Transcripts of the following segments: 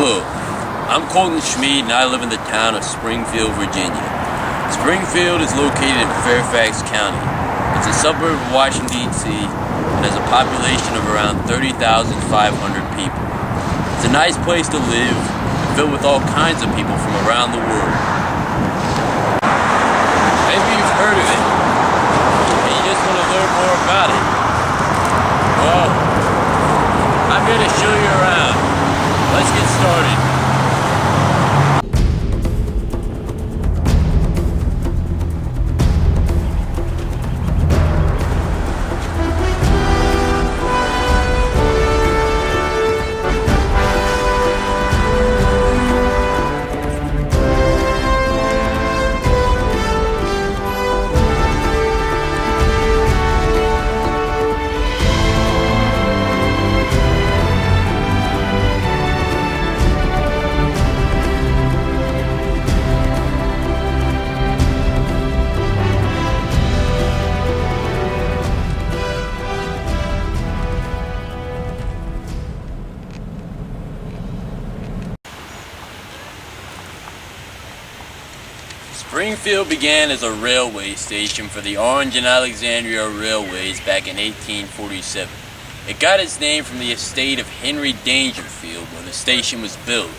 Hello, I'm Colton Schmid and I live in the town of Springfield, Virginia. Springfield is located in Fairfax County. It's a suburb of Washington, D.C. and has a population of around 30,500 people. It's a nice place to live and filled with all kinds of people from around the world. Maybe you've heard of it and you just want to learn more about it. Well, I'm here to show you around. Let's get started. Springfield began as a railway station for the Orange and Alexandria Railways back in 1847. It got its name from the estate of Henry Dangerfield where the station was built.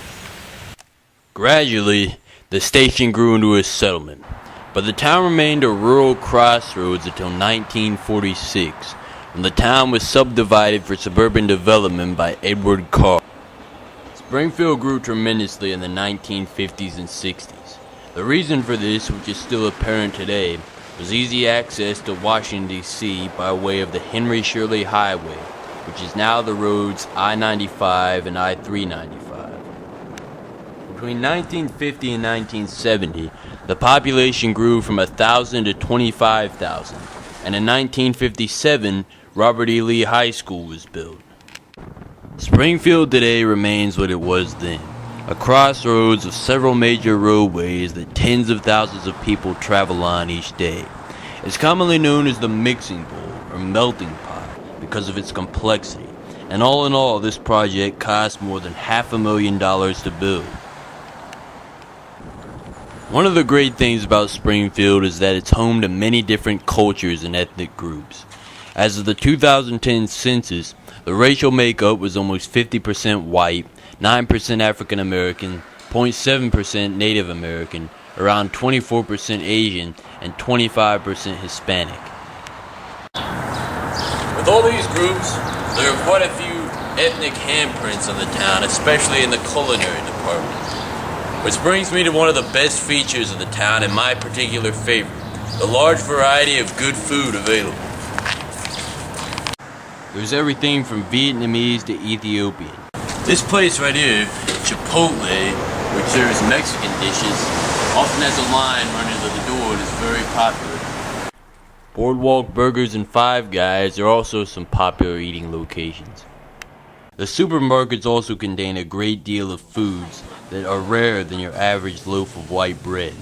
Gradually, the station grew into a settlement, but the town remained a rural crossroads until 1946, when the town was subdivided for suburban development by Edward Carr. Springfield grew tremendously in the 1950s and 60s. The reason for this, which is still apparent today, was easy access to Washington, D.C. by way of the Henry Shirley Highway, which is now the roads I-95 and I-395. Between 1950 and 1970, the population grew from 1,000 to 25,000, and in 1957, Robert E. Lee High School was built. Springfield today remains what it was then. A crossroads of several major roadways that tens of thousands of people travel on each day. It's commonly known as the mixing bowl or melting pot because of its complexity, and all in all this project cost more than $500,000 to build. One of the great things about Springfield is that it's home to many different cultures and ethnic groups. As of the 2010 census, the racial makeup was almost 50% white, 9% African American, 0.7% Native American, around 24% Asian, and 25% Hispanic. With all these groups, there are quite a few ethnic handprints on the town, especially in the culinary department. Which brings me to one of the best features of the town and my particular favorite, the large variety of good food available. There's everything from Vietnamese to Ethiopian. This place right here, Chipotle, which serves Mexican dishes, often has a line running to the door and is very popular. Boardwalk Burgers and Five Guys are also some popular eating locations. The supermarkets also contain a great deal of foods that are rarer than your average loaf of white bread.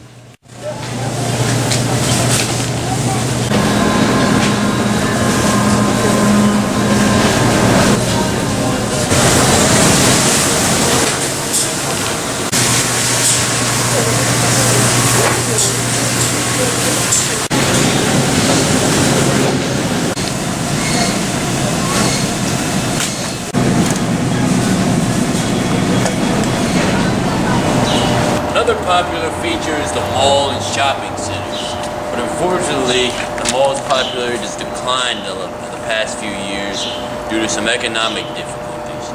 Another popular feature is the mall and shopping centers, but unfortunately, the mall's popularity has declined in the past few years due to some economic difficulties.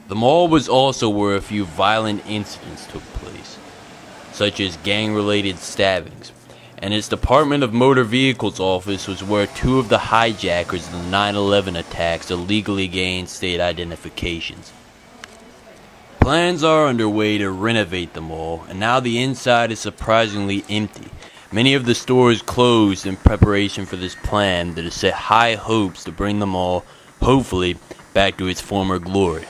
The mall was also where a few violent incidents took place, such as gang-related stabbings, and its Department of Motor Vehicles office was where two of the hijackers of the 9/11 attacks illegally gained state identifications. Plans are underway to renovate the mall, and now the inside is surprisingly empty. Many of the stores closed in preparation for this plan that has set high hopes to bring the mall, hopefully, back to its former glory.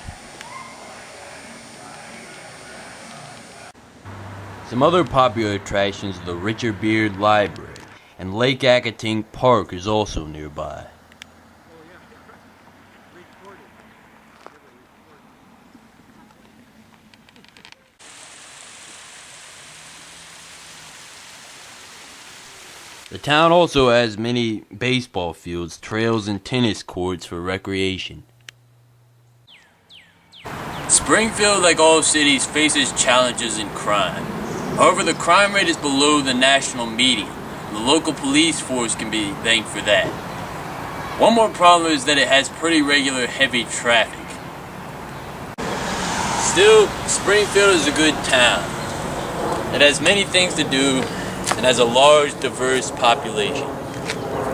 Some other popular attractions are the Richard Beard Library, and Lake Accotink Park is also nearby. The town also has many baseball fields, trails, and tennis courts for recreation. Springfield, like all cities, faces challenges in crime. However, the crime rate is below the national median, and the local police force can be thanked for that. One more problem is that it has pretty regular heavy traffic. Still, Springfield is a good town. It has many things to do and has a large, diverse population.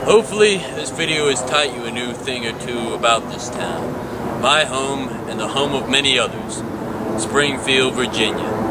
Hopefully, this video has taught you a new thing or two about this town. My home and the home of many others, Springfield, Virginia.